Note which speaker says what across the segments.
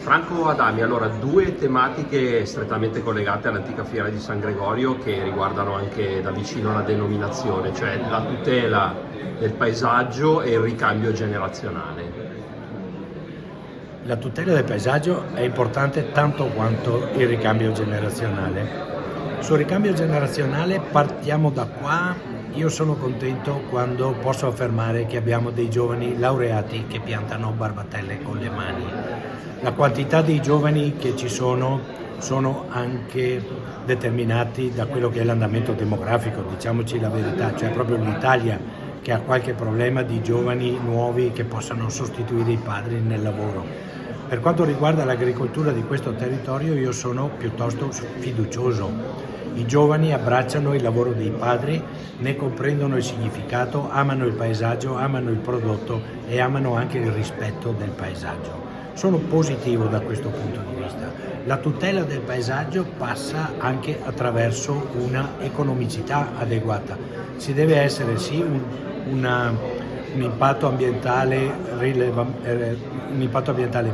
Speaker 1: Franco Adami, allora due tematiche strettamente collegate all'antica fiera di San Gregorio che riguardano anche da vicino la denominazione, cioè la tutela del paesaggio e il ricambio generazionale.
Speaker 2: La tutela del paesaggio è importante tanto quanto il ricambio generazionale. Sul ricambio generazionale partiamo da qua. Io sono contento quando posso affermare che abbiamo dei giovani laureati che piantano barbatelle con le mani. La quantità di giovani che ci sono anche determinati da quello che è l'andamento demografico, diciamoci la verità, cioè proprio l'Italia che ha qualche problema di giovani nuovi che possano sostituire i padri nel lavoro. Per quanto riguarda l'agricoltura di questo territorio io sono piuttosto fiducioso. I giovani abbracciano il lavoro dei padri, ne comprendono il significato, amano il paesaggio, amano il prodotto e amano anche il rispetto del paesaggio. Sono positivo da questo punto di vista. La tutela del paesaggio passa anche attraverso una economicità adeguata. Ci deve essere sì un impatto ambientale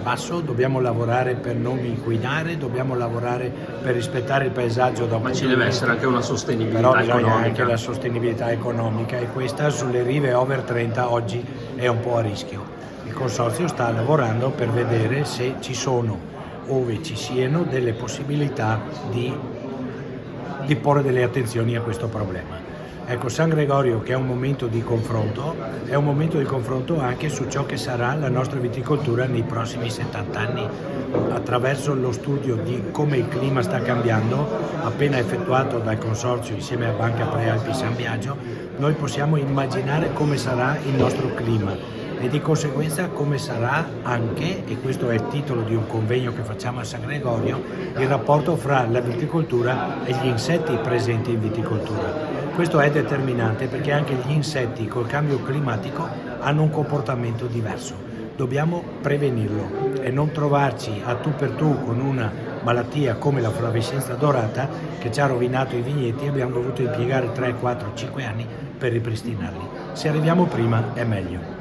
Speaker 2: basso, dobbiamo lavorare per non inquinare, dobbiamo lavorare per rispettare il paesaggio da un
Speaker 1: Ma
Speaker 2: punto
Speaker 1: ci
Speaker 2: di
Speaker 1: deve
Speaker 2: vista,
Speaker 1: essere anche una sostenibilità
Speaker 2: però bisogna
Speaker 1: economica.
Speaker 2: anche la sostenibilità economica e questa sulle rive over 30 oggi è un po' a rischio. Il Consorzio sta lavorando per vedere se ci sono, ove ci siano, delle possibilità di porre delle attenzioni a questo problema. Ecco, San Gregorio, che è un momento di confronto anche su ciò che sarà la nostra viticoltura nei prossimi 70 anni, attraverso lo studio di come il clima sta cambiando, appena effettuato dal Consorzio insieme a Banca Prealpi San Biagio. Noi possiamo immaginare come sarà il nostro clima e di conseguenza come sarà anche, e questo è il titolo di un convegno che facciamo a San Gregorio, il rapporto fra la viticoltura e gli insetti presenti in viticoltura. Questo è determinante perché anche gli insetti col cambio climatico hanno un comportamento diverso. Dobbiamo prevenirlo e non trovarci a tu per tu con una malattia come la flavescenza dorata che ci ha rovinato i vigneti e abbiamo dovuto impiegare 3, 4, 5 anni per ripristinarli. Se arriviamo prima è meglio.